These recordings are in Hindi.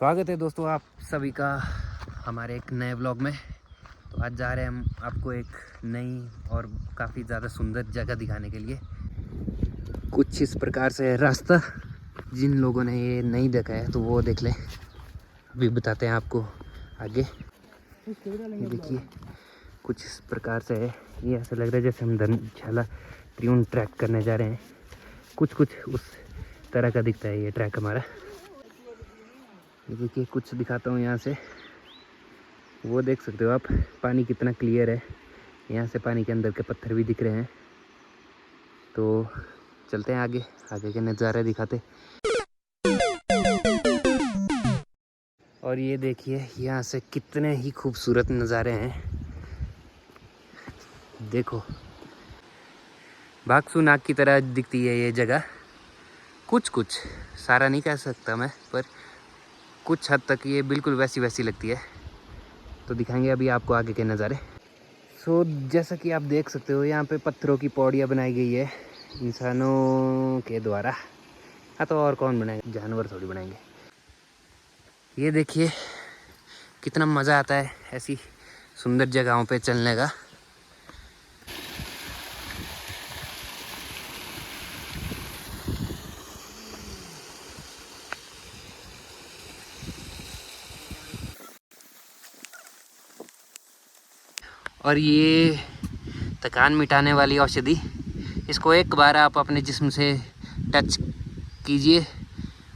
स्वागत है दोस्तों आप सभी का हमारे एक नए व्लॉग में। तो आज जा रहे हैं हम आपको एक नई और काफ़ी ज़्यादा सुंदर जगह दिखाने के लिए। कुछ इस प्रकार से रास्ता, जिन लोगों ने ये नहीं देखा है तो वो देख लें, अभी बताते हैं आपको आगे। ये देखिए कुछ इस प्रकार से है, ये ऐसा लग रहा है जैसे हम धर्मशाला त्रिउंड ट्रैक करने जा रहे हैं। कुछ उस तरह का दिखता है ये ट्रैक हमारा। ये देखिए कुछ दिखाता हूँ यहाँ से, वो देख सकते हो आप पानी कितना क्लियर है। यहाँ से पानी के अंदर के पत्थर भी दिख रहे हैं। तो चलते हैं आगे के नज़ारे दिखाते। और ये देखिए यहाँ से कितने ही खूबसूरत नज़ारे हैं। देखो बाक्सू नाग की तरह दिखती है ये जगह। कुछ सारा नहीं कह सकता मैं, पर कुछ हद तक ये बिल्कुल वैसी लगती है। तो दिखाएंगे अभी आपको आगे के नज़ारे। सो जैसा कि आप देख सकते हो यहाँ पे पत्थरों की पौड़ियाँ बनाई गई है इंसानों के द्वारा। हाँ तो और कौन बनाएंगे, जानवर थोड़ी बनाएंगे। ये देखिए कितना मज़ा आता है ऐसी सुंदर जगहों पे चलने का। और ये थकान मिटाने वाली औषधि, इसको एक बार आप अपने जिस्म से टच कीजिए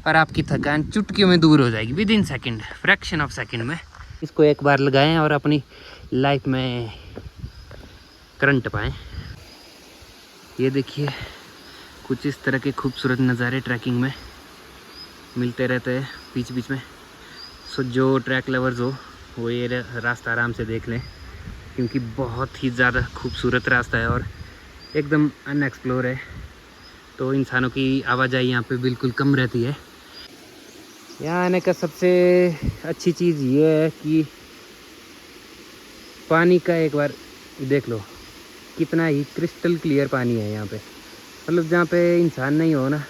और आपकी थकान चुटकियों में दूर हो जाएगी, with in second, fraction of second में। इसको एक बार लगाएं और अपनी लाइफ में करंट पाएं। ये देखिए कुछ इस तरह के खूबसूरत नज़ारे ट्रैकिंग में मिलते रहते हैं बीच में। सो जो ट्रैक लवर्स हो वो ये रास्ता आराम से देख लें, क्योंकि बहुत ही ज़्यादा खूबसूरत रास्ता है और एकदम अनएक्सप्लोर है। तो इंसानों की आवाजाही यहाँ पे बिल्कुल कम रहती है। यहाँ आने का सबसे अच्छी चीज़ ये है कि पानी का एक बार देख लो, कितना ही क्रिस्टल क्लियर पानी है यहाँ पे। मतलब जहाँ पे इंसान नहीं हो ना,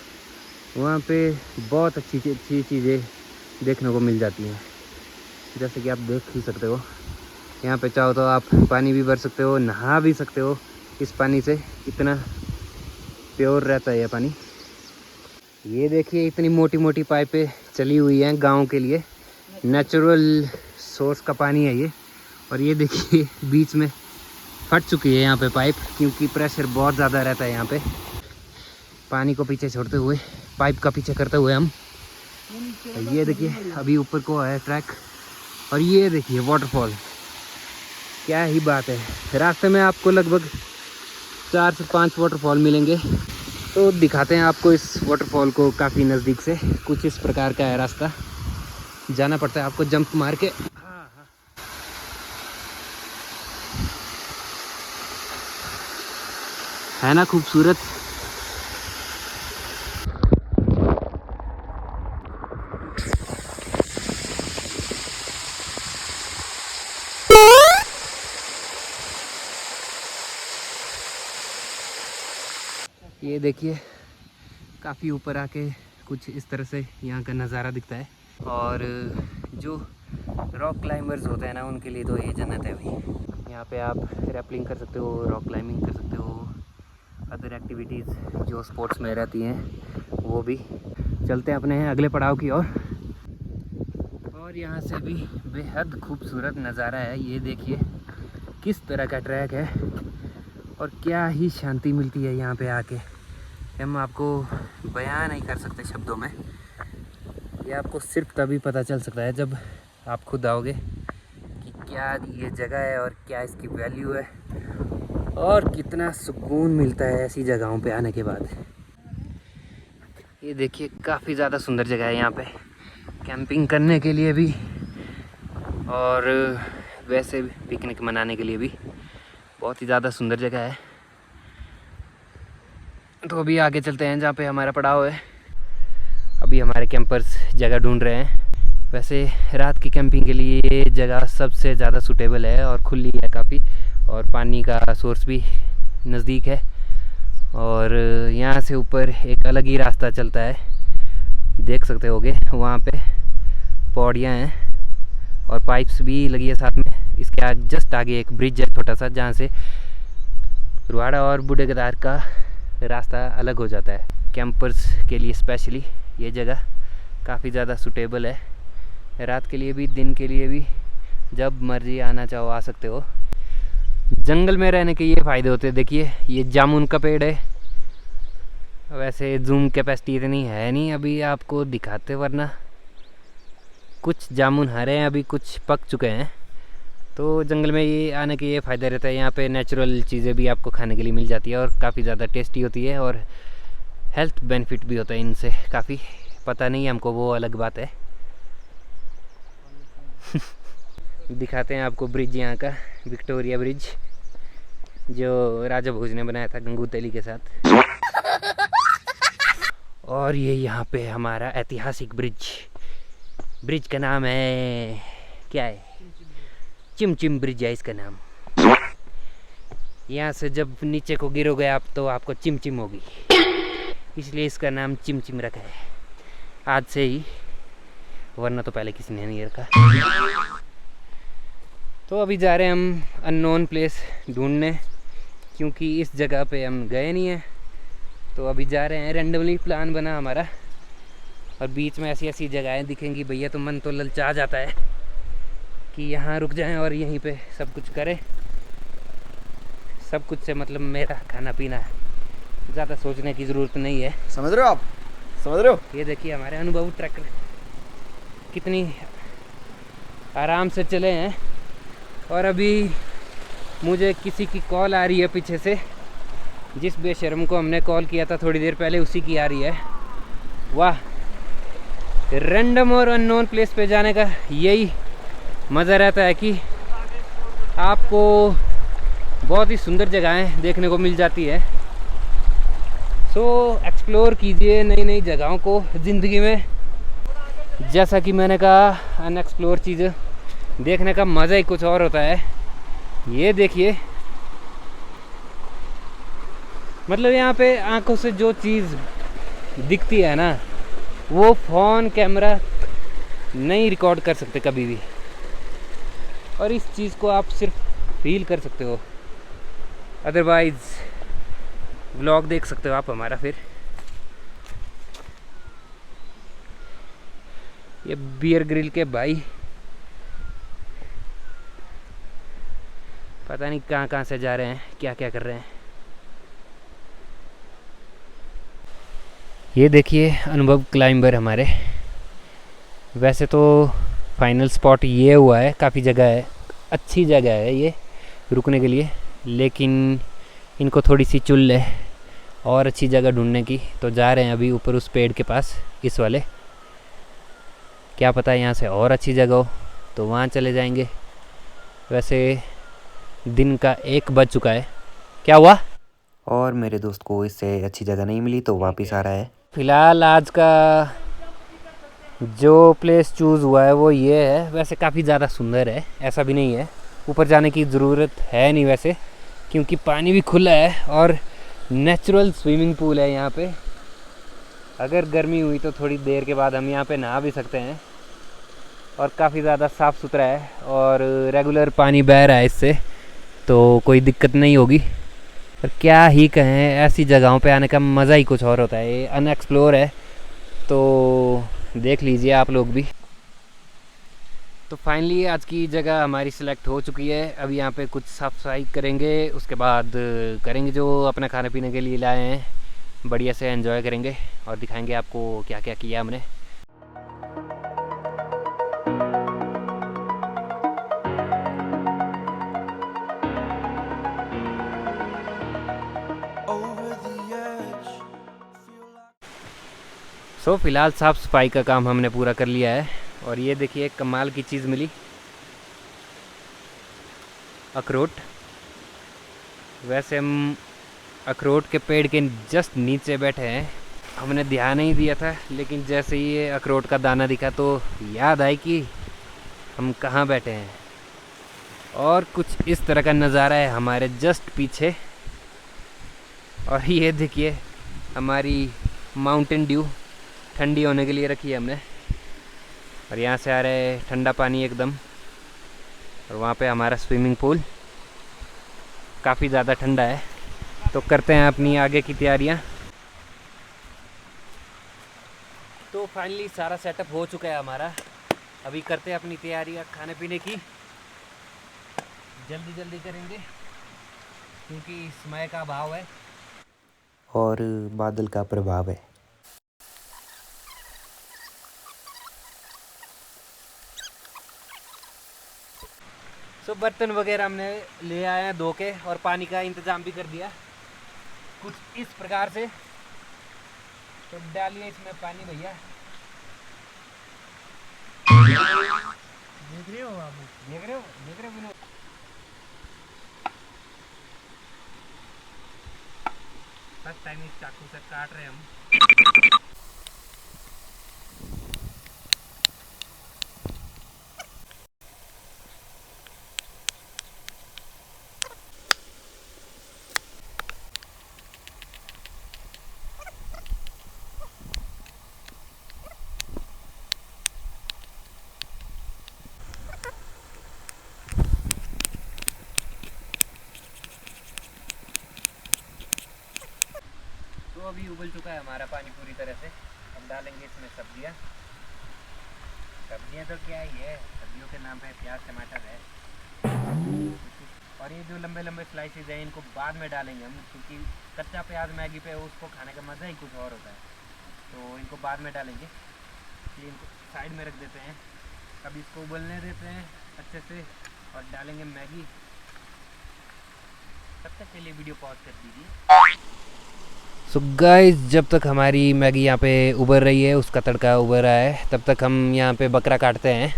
वहाँ पे बहुत अच्छी चीज़ें देखने को मिल जाती हैं। जैसे कि आप देख ही सकते हो, यहाँ पे चाहो तो आप पानी भी भर सकते हो, नहा भी सकते हो इस पानी से। इतना प्योर रहता है यह पानी। ये देखिए इतनी मोटी पाइपें चली हुई हैं गांव के लिए, नेचुरल सोर्स का पानी है ये। और ये देखिए बीच में फट चुकी है यहाँ पे पाइप, क्योंकि प्रेशर बहुत ज़्यादा रहता है यहाँ पे। पानी को पीछे छोड़ते हुए, पाइप का पीछे करते हुए हम, ये देखिए अभी ऊपर को है ट्रैक। और ये देखिए वाटरफॉल, क्या ही बात है। रास्ते में आपको लगभग 4 से 5 वाटरफॉल मिलेंगे। तो दिखाते हैं आपको इस वाटरफॉल को काफ़ी नज़दीक से। कुछ इस प्रकार का है रास्ता, जाना पड़ता है आपको जंप मार के। है ना खूबसूरत। ये देखिए काफ़ी ऊपर आके कुछ इस तरह से यहाँ का नज़ारा दिखता है। और जो रॉक क्लाइंबर्स होते हैं ना, उनके लिए तो ये जन्नत है भाई। यहाँ पे आप रैपलिंग कर सकते हो, रॉक क्लाइंबिंग कर सकते हो, अदर एक्टिविटीज़ जो स्पोर्ट्स में रहती हैं वो भी। चलते हैं अपने अगले पड़ाव की ओर। और यहाँ से भी बेहद खूबसूरत नज़ारा है। ये देखिए किस तरह का ट्रैक है और क्या ही शांति मिलती है यहाँ पे आके, हम आपको बयान नहीं कर सकते शब्दों में। ये आपको सिर्फ तभी पता चल सकता है जब आप खुद आओगे कि क्या ये जगह है और क्या इसकी वैल्यू है और कितना सुकून मिलता है ऐसी जगहों पे आने के बाद। ये देखिए काफ़ी ज़्यादा सुंदर जगह है यहाँ पे कैंपिंग करने के लिए भी, और वैसे भी पिकनिक मनाने के लिए भी बहुत ही ज़्यादा सुंदर जगह है। तो अभी आगे चलते हैं जहाँ पे हमारा पड़ाव है। अभी हमारे कैंपर्स जगह ढूंढ रहे हैं। वैसे रात की कैंपिंग के लिए ये जगह सबसे ज़्यादा सूटेबल है और खुली है काफ़ी, और पानी का सोर्स भी नज़दीक है। और यहाँ से ऊपर एक अलग ही रास्ता चलता है, देख सकते होगे वहाँ पे पौड़ियाँ हैं और पाइप्स भी लगी है साथ में। इसके जस्ट आगे एक ब्रिज है छोटा सा, जहाँ से रुआड़ा और बूढ़े केदार का रास्ता अलग हो जाता है। कैंपर्स के लिए स्पेशली ये जगह काफ़ी ज़्यादा सूटेबल है, रात के लिए भी दिन के लिए भी, जब मर्जी आना चाहो आ सकते हो। जंगल में रहने के ये फ़ायदे होते हैं। देखिए ये जामुन का पेड़ है, वैसे जूम कैपेसिटी इतनी है नहीं अभी आपको दिखाते, वरना कुछ जामुन हरे हैं, अभी कुछ पक चुके हैं। तो जंगल में ये आने के ये फ़ायदा रहता है, यहाँ पे नेचुरल चीज़ें भी आपको खाने के लिए मिल जाती है और काफ़ी ज़्यादा टेस्टी होती है और हेल्थ बेनिफिट भी होता है इनसे काफ़ी। पता नहीं हमको, वो अलग बात है। दिखाते हैं आपको ब्रिज यहाँ का, विक्टोरिया ब्रिज, जो राजा भोज ने बनाया था गंगू तेली के साथ। और ये यहाँ पे हमारा ऐतिहासिक ब्रिज का नाम है, क्या है, चिमचिम ब्रिज है इसका नाम। यहाँ से जब नीचे को गिरोगे आप तो आपको चिमचिम होगी, इसलिए इसका नाम चिमचिम रखा है आज से ही, वरना तो पहले किसी ने नहीं रखा। तो अभी जा रहे हैं हम अननोन प्लेस ढूंढने, क्योंकि इस जगह पे हम गए नहीं हैं। तो अभी जा रहे हैं, रैंडमली प्लान बना हमारा, और बीच में ऐसी ऐसी जगहें दिखेंगी भैया तो मन तो ललचा जाता है कि यहाँ रुक जाएं और यहीं पे सब कुछ करें। सब कुछ से मतलब मेरा खाना पीना है, ज़्यादा सोचने की ज़रूरत नहीं है। समझ रहे हो आप, समझ रहे हो? ये देखिए हमारे अनुभव ट्रैकर कितनी आराम से चले हैं। और अभी मुझे किसी की कॉल आ रही है पीछे से, जिस बेशर्म को हमने कॉल किया था थोड़ी देर पहले उसी की आ रही है। वाह, रैंडम और अननोन प्लेस पे जाने का यही मज़ा रहता है कि आपको बहुत ही सुंदर जगहें देखने को मिल जाती है। सो एक्सप्लोर कीजिए नई नई जगहों को ज़िंदगी में। जैसा कि मैंने कहा, अनएक्सप्लोर चीज़ें देखने का मज़ा ही कुछ और होता है। ये देखिए, मतलब यहाँ पे आंखों से जो चीज़ दिखती है ना, वो फ़ोन कैमरा नहीं रिकॉर्ड कर सकते कभी भी, और इस चीज़ को आप सिर्फ फील कर सकते हो। अदरवाइज़ व्लॉग देख सकते हो आप हमारा। फिर ये बियर ग्रिल के भाई पता नहीं कहाँ कहाँ से जा रहे हैं, क्या क्या कर रहे हैं। ये देखिए अनुभव क्लाइंबर हमारे। वैसे तो फाइनल स्पॉट ये हुआ है, काफ़ी जगह है, अच्छी जगह है ये रुकने के लिए, लेकिन इनको थोड़ी सी चुल है और अच्छी जगह ढूंढने की। तो जा रहे हैं अभी ऊपर उस पेड़ के पास, इस वाले, क्या पता यहाँ से और अच्छी जगह हो तो वहाँ चले जाएंगे। वैसे दिन का 1 बज चुका है। क्या हुआ? और मेरे दोस्त को इससे अच्छी जगह नहीं मिली तो वापस आ रहा है। फ़िलहाल आज का जो प्लेस चूज़ हुआ है वो ये है। वैसे काफ़ी ज़्यादा सुंदर है, ऐसा भी नहीं है, ऊपर जाने की ज़रूरत है नहीं वैसे, क्योंकि पानी भी खुला है और नेचुरल स्विमिंग पूल है यहाँ पे। अगर गर्मी हुई तो थोड़ी देर के बाद हम यहाँ पे नहा भी सकते हैं, और काफ़ी ज़्यादा साफ़ सुथरा है और रेगुलर पानी बह रहा है इससे, तो कोई दिक्कत नहीं होगी। पर क्या ही कहें, ऐसी जगहों पे आने का मज़ा ही कुछ और होता है। ये अनएक्सप्लोर है तो देख लीजिए आप लोग भी। तो फाइनली आज की जगह हमारी सिलेक्ट हो चुकी है। अभी यहाँ पे कुछ साफ़ सफाई करेंगे, उसके बाद करेंगे जो अपना खाने पीने के लिए लाए हैं, बढ़िया से एंजॉय करेंगे और दिखाएंगे आपको क्या क्या किया हमने। सो फ़िलहाल साफ़ सफाई का काम हमने पूरा कर लिया है, और ये देखिए कमाल की चीज़ मिली, अखरोट। वैसे हम अखरोट के पेड़ के जस्ट नीचे बैठे हैं, हमने ध्यान नहीं दिया था, लेकिन जैसे ही ये अखरोट का दाना दिखा तो याद आई कि हम कहाँ बैठे हैं। और कुछ इस तरह का नज़ारा है हमारे जस्ट पीछे। और ये देखिए हमारी माउंटेन ड्यू ठंडी होने के लिए रखी है हमने। और यहाँ से आ रहा है ठंडा पानी एकदम। और वहाँ पे हमारा स्विमिंग पूल काफ़ी ज़्यादा ठंडा है। तो करते हैं अपनी आगे की तैयारियाँ। तो फाइनली सारा सेटअप हो चुका है हमारा। अभी करते हैं अपनी तैयारियाँ खाने पीने की। जल्दी जल्दी करेंगे क्योंकि समय का अभाव है और बादल का प्रभाव है। सब बर्तन वगैरह हमने ले आए हैं धो के, और पानी का इंतज़ाम भी कर दिया कुछ इस प्रकार से। तो डालिए इसमें पानी भैया। देख रहे हो आप? देख रहे हो विनोद? फर्स्ट टाइम इस चाकू से काट रहे हैं हम। तो अभी उबल चुका है हमारा पानी पूरी तरह से। अब डालेंगे इसमें सब्जियाँ। सब्जियाँ तो क्या ही है, सब्जियों के नाम पे प्याज टमाटर है। और ये जो लंबे लंबे स्लाइसेस हैं इनको बाद में डालेंगे हम, क्योंकि कच्चा प्याज मैगी पे उसको खाने का मज़ा ही कुछ और होता है। तो इनको बाद में डालेंगे। ये इनको साइड में रख देते हैं। अब इसको उबलने देते हैं अच्छे से और डालेंगे मैगी। तब तक के लिए वीडियो पॉज कर दीजिए। सो गाइस, जब तक हमारी मैगी यहाँ पे उबर रही है, उसका तड़का उबर रहा है, तब तक हम यहाँ पे बकरा काटते हैं।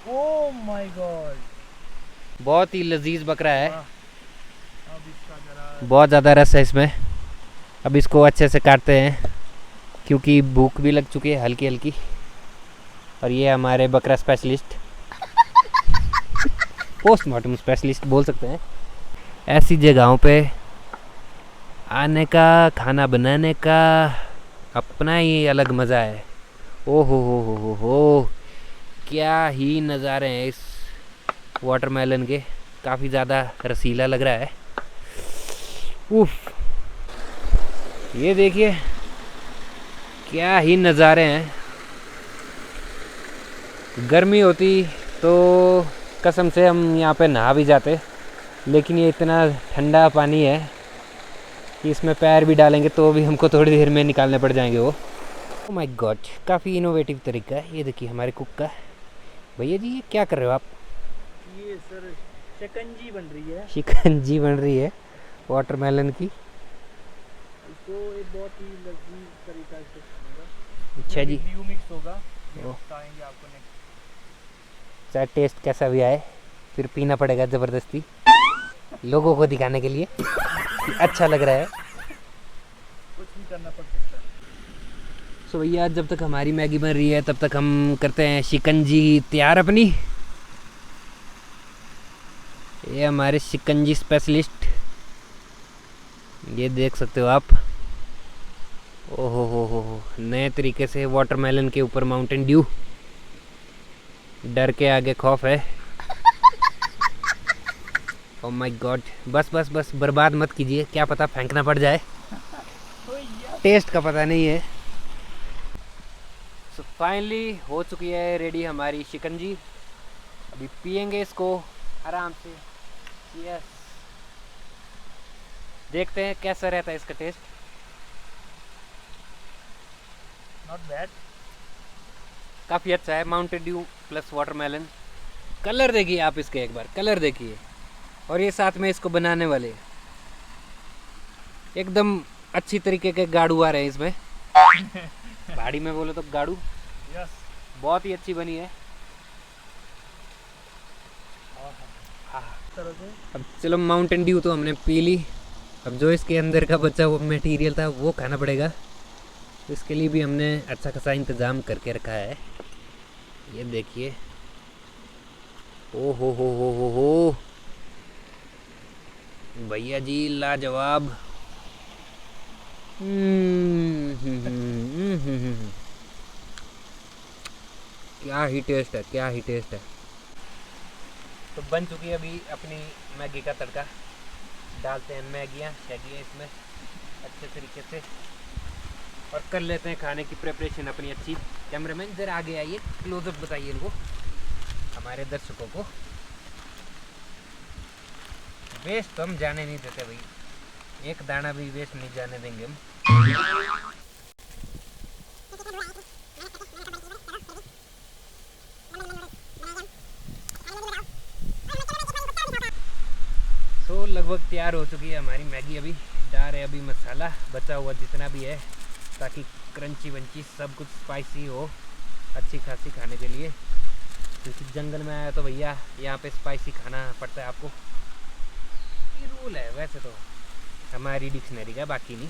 ओह माय गॉड, बहुत ही लजीज बकरा है। अब इसका जरा बहुत ज़्यादा रस है इसमें। अब इसको अच्छे से काटते हैं क्योंकि भूख भी लग चुकी है हल्की हल्की। और ये हमारे बकरा स्पेशलिस्ट, पोस्टमार्टम स्पेशलिस्ट बोल सकते हैं। ऐसी जगहों पे आने का, खाना बनाने का अपना ही अलग मज़ा है। ओ हो, क्या ही नज़ारे हैं इस वाटरमेलन के। काफ़ी ज़्यादा रसीला लग रहा है। उफ, ये देखिए क्या ही नज़ारे हैं। गर्मी होती तो कसम से हम यहाँ पे नहा भी जाते, लेकिन ये इतना ठंडा पानी है कि इसमें पैर भी डालेंगे तो भी हमको थोड़ी देर में निकालने पड़ जाएंगे वो। ओह माय गॉड, काफ़ी इनोवेटिव तरीका है। ये देखिए हमारे कुक का। भैया जी ये क्या कर रहे हो आप? ये सर शिकंजी बन रही है। शिकंजी बन रही है वाटरमेलन की। इसको एक बहुत ही लजीज तरीका से खाने का। अच्छा जी, व्यू मिक्स होगा, ये ओह। बताएंगे आपको नेक्स्ट। चाहे टेस्ट कैसा भी आए फिर पीना पड़ेगा ज़बरदस्ती, लोगों को दिखाने के लिए कि अच्छा लग रहा है। कुछ भी करना पड़ सकता है। सो भैया जब तक हमारी मैगी बन रही है तब तक हम करते हैं शिकंजी तैयार अपनी। ये हमारे शिकंजी स्पेशलिस्ट, ये देख सकते हो आप। ओहो हो, नए तरीके से वाटरमेलन के ऊपर माउंटेन ड्यू। डर के आगे खौफ है। ओह माय गॉड, बस बर्बाद मत कीजिए, क्या पता फेंकना पड़ जाए। टेस्ट का पता नहीं है। सो फाइनली हो चुकी है रेडी हमारी शिकंजी। अभी पियेंगे इसको आराम से। यस, देखते हैं कैसा रहता है इसका टेस्ट। Not bad. काफ़ी अच्छा है, Mountain Dew plus watermelon. Colour देखिए आप इसके, एक बार कलर देखिए। और ये साथ में इसको बनाने वाले एकदम अच्छी तरीके के गाड़ू आ रहे हैं इसमें। पहाड़ी में बोले तो गाड़ू। यस, बहुत ही अच्छी बनी है। हाँ, तरह से अब चलो माउंटेन ड्यू तो हमने पी ली। अब जो इसके अंदर का बचा वो मटेरियल था वो खाना पड़ेगा। इसके लिए भी हमने अच्छा खासा इंतज़ाम करके रखा है। ये देखिए, ओ हो भैया जी लाजवाब। क्या ही टेस्ट है, क्या ही टेस्ट है। तो बन चुकी है अभी अपनी मैगी का तड़का। डालते हैं मैगियाँ शैगियाँ इसमें अच्छे तरीके से और कर लेते हैं खाने की प्रिपरेशन अपनी अच्छी। कैमरामैन जरा आगे आइए, क्लोजअप बताइए इनको, हमारे दर्शकों को। वेस्ट तो हम जाने नहीं देते भाई, एक दाना भी वेस्ट नहीं जाने देंगे हम। तो लगभग तैयार हो चुकी है हमारी मैगी। अभी डाल रहे अभी मसाला बचा हुआ जितना भी है, ताकि क्रंची वंची सब कुछ स्पाइसी हो अच्छी खासी खाने के लिए। क्योंकि जंगल में आया तो भैया यहाँ पे स्पाइसी खाना पड़ता है आपको, ये रूल है वैसे तो हमारी डिक्शनरी का, बाकी नहीं।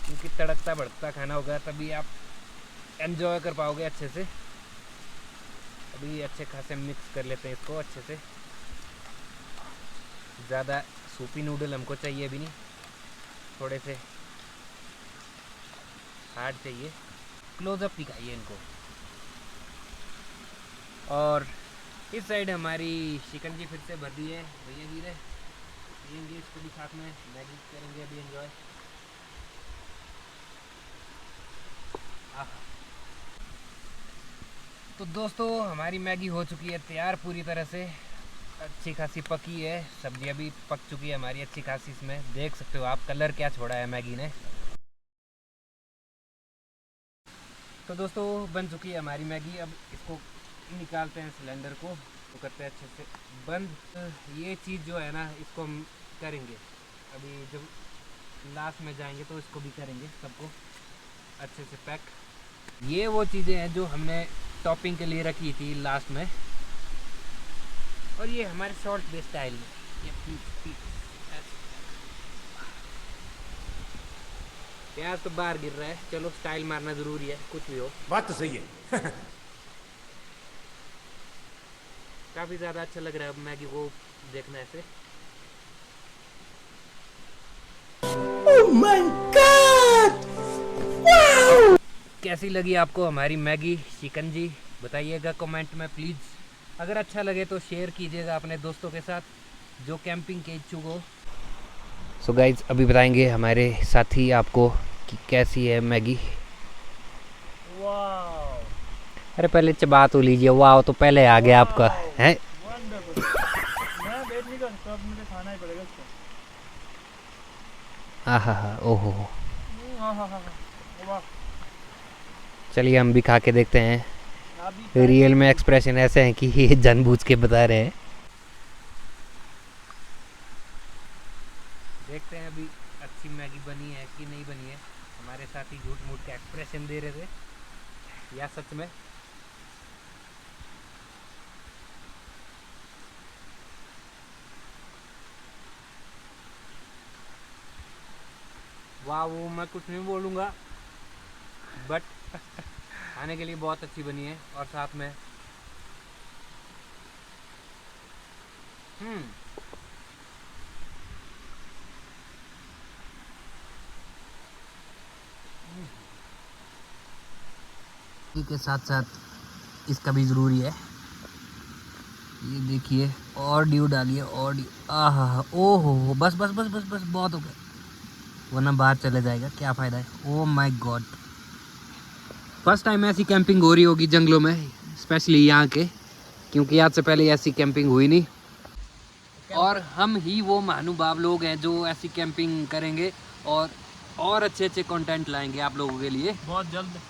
क्योंकि तड़कता भड़कता खाना होगा तभी आप एंजॉय कर पाओगे अच्छे से। अभी अच्छे खासे मिक्स कर लेते हैं इसको अच्छे से। ज़्यादा सूपी नूडल हमको चाहिए भी नहीं, थोड़े से हार्ड चाहिए। क्लोजअप दिखाइए इनको। और इस साइड हमारी शिकंजी फिर से भर दी है भैया जी ने, पियेंगे इसको भी साथ में, मैगी करेंगे अभी एंजॉय। तो दोस्तों हमारी मैगी हो चुकी है तैयार पूरी तरह से, अच्छी खासी पकी है। सब्जी अभी पक चुकी है हमारी अच्छी खासी, इसमें देख सकते हो आप कलर क्या छोड़ा है मैगी ने। तो दोस्तों बन चुकी है हमारी मैगी। अब इसको निकालते हैं सिलेंडर को, तो करते हैं अच्छे से बंद। ये चीज़ जो है ना इसको हम करेंगे अभी जब लास्ट में जाएंगे तो इसको भी करेंगे सबको अच्छे से पैक। ये वो चीज़ें हैं जो हमने टॉपिंग के लिए रखी थी लास्ट में, और ये हमारे शॉर्ट बेस स्टाइल में ये प्याज तो बाहर गिर रहा है, चलो स्टाइल मारना ज़रूरी है कुछ भी हो। बात तो सही है। काफ़ी ज़्यादा अच्छा लग रहा है अब मैगी को देखना ऐसे। Oh my God! Wow! कैसी लगी आपको हमारी मैगी शिकंजी बताइएगा कमेंट में प्लीज़। अगर अच्छा लगे तो शेयर कीजिएगा अपने दोस्तों के साथ जो कैंपिंग के इच्छुक हो। सो गाइज अभी बताएंगे हमारे साथी आपको कि कैसी है मैगी। वाओ, अरे पहले चबा तो लीजिए, वाह तो पहले आ गया आपका है। वंडरफुल। मैं वेट नहीं कर सकता, अब मुझे खाना ही पड़ेगा इसको। आहा ओहो, हाँ हाँ हाँ, वाह। चलिए हम भी खा के देखते हैं। अभी रियल में एक्सप्रेशन ऐसे हैं कि ये जानबूझ के बता रहे हैं। देखते हैं अभी अच्छी मैगी बनी है कि नहीं बनी है। हमारे साथी झूठ मूठ के एक्सप्रेशन दे रहे थे या सच में। वाह वो मैं कुछ नहीं बोलूँगा, बट खाने के लिए बहुत अच्छी बनी है। और साथ में के साथ साथ इसका भी ज़रूरी है। ये देखिए और ड्यू डालिए और ड्यू। आहा ओहो, बस बस बस बस बस बहुत हो गया, वरना बाहर चले जाएगा, क्या फ़ायदा है। Oh my God, first time ऐसी कैंपिंग हो रही होगी जंगलों में, स्पेशली यहाँ के, क्योंकि आज से पहले ऐसी कैंपिंग हुई नहीं। और हम ही वो महानुभाव लोग हैं जो ऐसी कैंपिंग करेंगे और अच्छे अच्छे कंटेंट लाएंगे आप लोगों के लिए बहुत जल्द।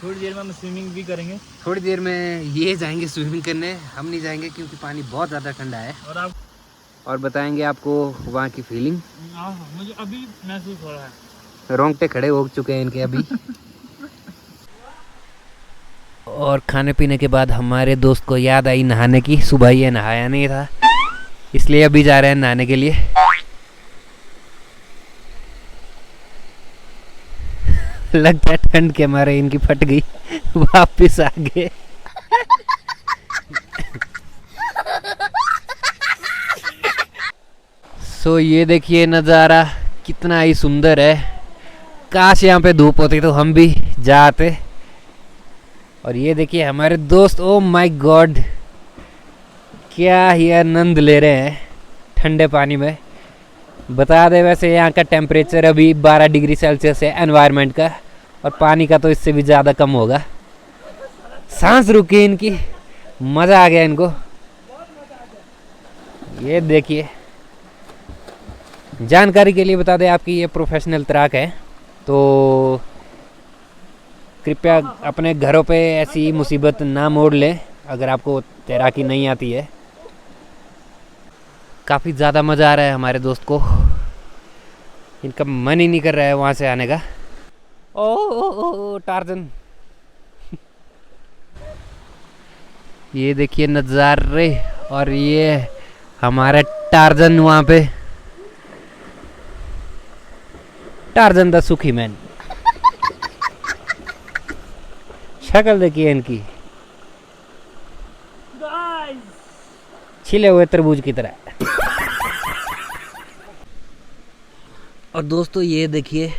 थोड़ी देर में हम स्विमिंग भी करेंगे। थोड़ी देर में ये जाएंगे स्विमिंग करने, हम नहीं जाएंगे क्योंकि पानी बहुत ज़्यादा ठंडा है। और बताएंगे आपको वहाँ की फीलिंग। मुझे अभी महसूस हो रहा है, रोंगटे खड़े हो चुके हैं इनके अभी। और खाने पीने के बाद हमारे दोस्त को याद आई नहाने की। सुबह ये नहाया नहीं था, इसलिए अभी जा रहे हैं नहाने के लिए। लगता है ठंड के मारे इनकी फट गई, वापिस आ गए। सो ये देखिए नज़ारा कितना ही सुंदर है। काश यहाँ पे धूप होती तो हम भी जाते। और ये देखिए हमारे दोस्त, ओ माय गॉड, क्या ही आनंद ले रहे हैं ठंडे पानी में। बता दे वैसे यहाँ का टेम्परेचर अभी 12 डिग्री सेल्सियस है एनवायरनमेंट का, और पानी का तो इससे भी ज़्यादा कम होगा। सांस रुकी इनकी, मज़ा आ गया इनको। ये देखिए, जानकारी के लिए बता दें आपकी ये प्रोफेशनल तैराक है, तो कृपया अपने घरों पे ऐसी मुसीबत ना मोड़ लें अगर आपको तैराकी नहीं आती है। काफ़ी ज़्यादा मज़ा आ रहा है हमारे दोस्त को, इनका मन ही नहीं कर रहा है वहाँ से आने का। ओ टार्जन ये देखिए नज़ारे, और ये हमारा टार्जन वहाँ पे, टार्जन द सुखी मैन। शक्ल देखिए इनकी, छिले हुए तरबूज की तरह। और दोस्तों ये देखिए,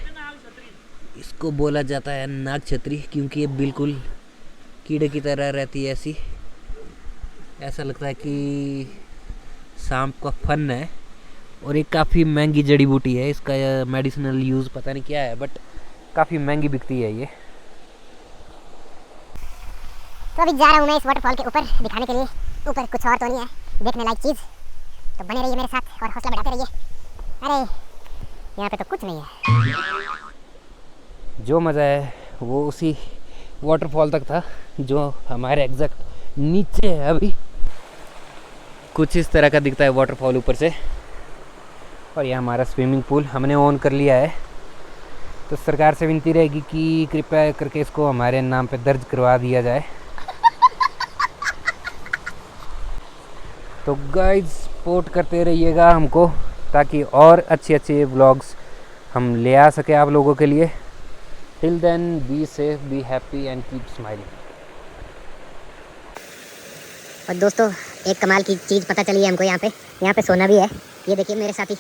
इसको बोला जाता है नाग छतरी, क्योंकि ये बिल्कुल कीड़े की तरह रहती है ऐसी। ऐसा लगता है कि सांप का फन है, और ये काफ़ी महंगी जड़ी बूटी है। इसका मेडिसिनल यूज़ पता नहीं क्या है, बट काफ़ी महंगी बिकती है ये। तो अभी जा रहा हूँ मैं इस वाटरफॉल के ऊपर दिखाने के लिए। ऊपर कुछ और तो नहीं है देखने लायक चीज़, तो बने रहिए मेरे साथ और हौसला बढ़ाते रहिए। अरे यहाँ पे तो कुछ नहीं है। जो मज़ा है वो उसी वाटरफॉल तक था, जो हमारे एग्जैक्ट नीचे है। अभी कुछ इस तरह का दिखता है वाटरफॉल ऊपर से। और ये हमारा स्विमिंग पूल हमने ऑन कर लिया है, तो सरकार से विनती रहेगी कि कृपया करके इसको हमारे नाम पे दर्ज करवा दिया जाए। तो गाइस सपोर्ट करते रहिएगा हमको, ताकि और अच्छे व्लॉग्स हम ले आ सके आप लोगों के लिए। Till then be safe, be happy and keep smiling. और दोस्तों एक कमाल की चीज़ पता चली है हमको, यहाँ पे सोना भी है। ये देखिए मेरे साथी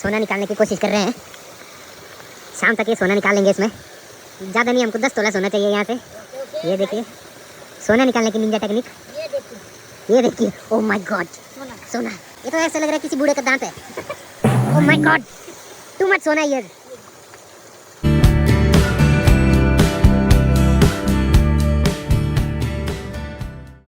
सोना निकालने की कोशिश कर रहे हैं। शाम तक ये सोना निकाल लेंगे। इसमें ज़्यादा नहीं, हमको 10 तोला सोना चाहिए यहाँ से। ये देखिए सोना निकालने की निंजा टेक्निक। ये देखिए, ओह माय गॉड, सोना। ये तो ऐसा लग रहा है किसी बूढ़े का दांत है। Oh my God, too much सोना हियर।